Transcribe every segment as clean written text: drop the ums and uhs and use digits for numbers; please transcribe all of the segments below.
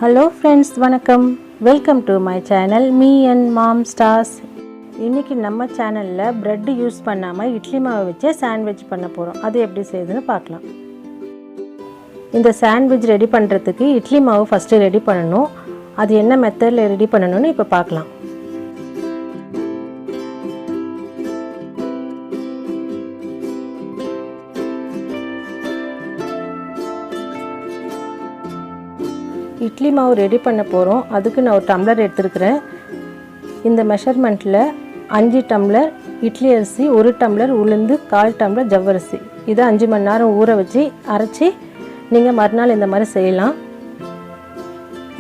Hello friends, வணக்கம். Welcome to my channel Me&Mom stars. இன்னைக்கு நம்ம சேனல்ல bread யூஸ் பண்ணாம இட்லி மாவு வச்சு சாண்ட்விச் பண்ண போறோம். அது எப்படி செய்யுதுன்னு பார்க்கலாம். இந்த சாண்ட்விச் ரெடி பண்றதுக்கு இட்லி மாவு ஃபர்ஸ்ட் ரெடி பண்ணனும். அது என்ன மெத்தட்ல ரெடி பண்ணனும்னு இப்ப பார்க்கலாம். இட்லி மாவு ரெடி பண்ண போறோம். அதுக்கு நான் ஒரு டம்ளர் எடுத்துக்கிறேன். இந்த மெஷர்மென்ட்ல 5 டம்ளர் இட்லி அரிசி, 1 டம்ளர் உளுந்து, 1/4 டம்ளர் ஜவ்வரிசி. இத 5 மணி நேரம் ஊற வச்சு அரைச்சி நீங்க மறுநாள் இந்த மாதிரி செய்யலாம்.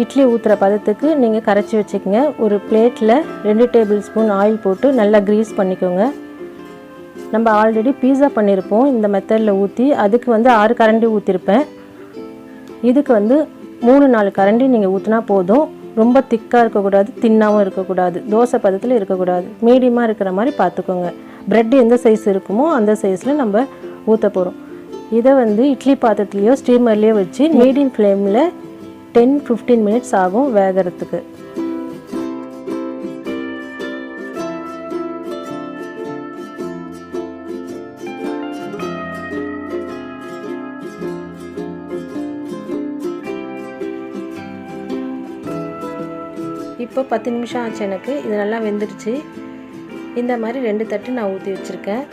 இட்லி ஊத்துற பதத்துக்கு நீங்க கரைச்சி வச்சுக்கங்க. ஒரு பிளேட்ல 2 டேபிள் ஸ்பூன் ஆயில் போட்டு நல்லா கிரீஸ் பண்ணிக்கோங்க. நம்ம ஆல்ரெடி பீஸா பண்ணிருப்போம் இந்த மெத்தட்ல ஊத்தி. அதுக்கு 6 கரண்டி ஊத்திருப்பேன். இதுக்கு 3-4 கரண்டி நீங்கள் ஊற்றினா போதும். ரொம்ப திக்காக இருக்கக்கூடாது, தின்னாகவும் இருக்கக்கூடாது, தோசை பதத்தில் இருக்கக்கூடாது, மீடியமாக இருக்கிற மாதிரி பார்த்துக்கோங்க. ப்ரெட் எந்த சைஸ் இருக்குமோ அந்த சைஸில் நம்ம ஊற்ற போகிறோம். இதை இட்லி பாத்திரத்துலேயோ ஸ்டீமர்லேயோ வச்சு மீடியம் ஃப்ளேமில் 10-15 மினிட்ஸ் ஆகும் வேகிறதுக்கு. இப்போ 10 நிமிஷம் ஆச்சு எனக்கு. இது நல்லா வெந்துடுச்சு. இந்த மாதிரி 2 தட்டு நான் ஊற்றி வச்சுருக்கேன்.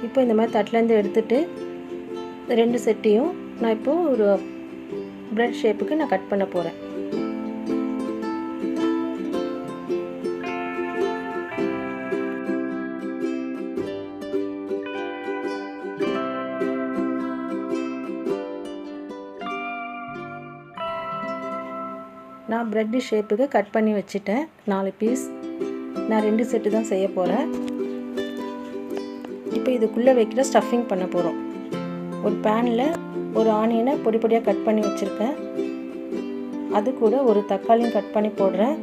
இப்போ இந்த மாதிரி தட்டிலேருந்து எடுத்துட்டு 2 செட்டையும் நான் இப்போ ஒரு பிரெட் ஷேப்புக்கு நான் கட் பண்ண போகிறேன். நான் பிரெட் ஷேப்புக்கு கட் பண்ணி வச்சுட்டேன். 4 பீஸ். நான் 2 செட்டு தான் செய்ய போகிறேன். இப்போ இதுக்குள்ளே வைக்கிற ஸ்டஃபிங் பண்ண போகிறோம். ஒரு பேனில் ஒரு ஆனியனை பொடி பொடியாக கட் பண்ணி வச்சுருக்கேன். அது கூட ஒரு தக்காளியும் கட் பண்ணி போடுறேன்.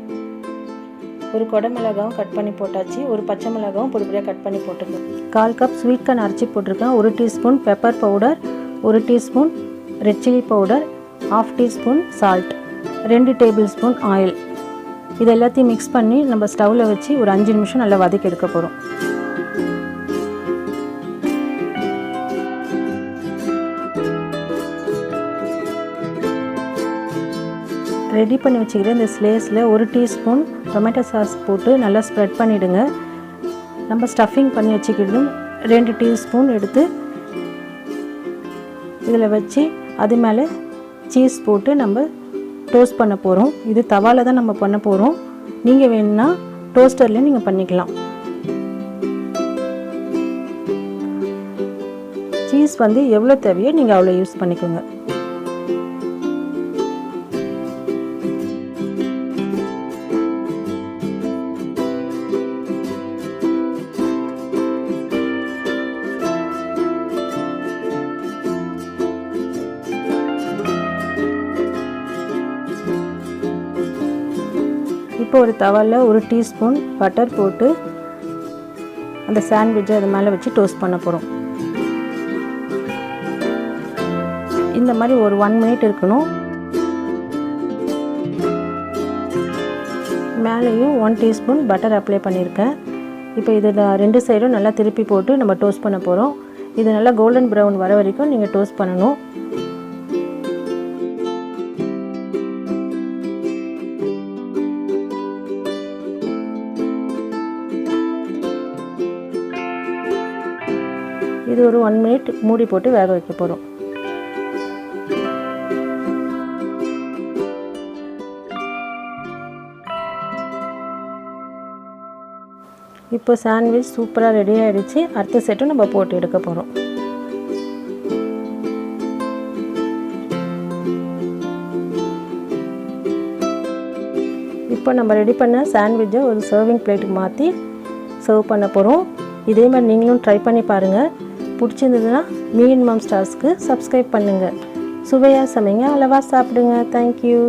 ஒரு கொடமிளகாவும் கட் பண்ணி போட்டாச்சு. ஒரு பச்சை மிளகாவும் பொடி பொடியாக கட் பண்ணி போட்டுருக்கேன். 1/4 கப் ஸ்வீட் கார்ன் அரைச்சி போட்டிருக்கேன். 1 teaspoon pepper powder, 1 teaspoon red chilli powder, 1/2 teaspoon salt, 2 table spoon oil. இது எல்லாத்தையும் மிக்ஸ் பண்ணி நம்ம ஸ்டவ்வில் வச்சு ஒரு 5 நிமிஷம் நல்லா வதக்கி எடுக்க போகிறோம். ரெடி பண்ணி வச்சுக்கிற இந்த ஸ்லேஸில் 1 டீஸ்பூன் டொமேட்டோ சாஸ் போட்டு நல்லா ஸ்ப்ரெட் பண்ணிவிடுங்க. நம்ம ஸ்டஃபிங் பண்ணி வச்சுக்கிட்டு 2 டீஸ்பூன் எடுத்து இதில் வச்சு அது மேலே சீஸ் போட்டு நம்ம டோஸ்ட் பண்ண போகிறோம். இது தவாவில் தான் நம்ம பண்ண போகிறோம். நீங்கள் வேணும்னா டோஸ்டர்லேயும் நீங்கள் பண்ணிக்கலாம். சீஸ் எவ்வளோ தேவையோ நீங்கள் அவ்வளோ யூஸ் பண்ணிக்கோங்க. இப்போ ஒரு தவாவில் 1 டீஸ்பூன் பட்டர் போட்டு அந்த சாண்ட்விட்சை அது மேலே வச்சு டோஸ்ட் பண்ண போகிறோம். இந்த மாதிரி ஒரு 1 மினிட் இருக்கணும். மேலேயும் 1 டீஸ்பூன் பட்டர் அப்ளை பண்ணியிருக்கேன். இப்போ இதை 2 சைடும் நல்லா திருப்பி போட்டு நம்ம டோஸ்ட் பண்ண போகிறோம். இது நல்லா கோல்டன் ப்ரௌன் வர வரைக்கும் நீங்கள் டோஸ்ட் பண்ணணும். இது ஒரு 1 மினிட் மூடி போட்டு வேக வைக்க போகிறோம். இப்போ சாண்ட்விச் சூப்பராக ரெடி ஆகிடுச்சு. அடுத்த செட்டும் நம்ம போட்டு எடுக்க போகிறோம். இப்போ நம்ம ரெடி பண்ண சாண்ட்விட்சை ஒரு சர்விங் பிளேட்டுக்கு மாற்றி சர்வ் பண்ண போகிறோம். இதே மாதிரி நீங்களும் ட்ரை பண்ணி பாருங்கள். பிடிச்சிருந்ததுன்னா Me&Mom ஸ்டார்ஸ்க்கு சப்ஸ்கிரைப் பண்ணுங்கள். சுவையாக சமைங்க, அளவாக சாப்பிடுங்க. தேங்க்யூ.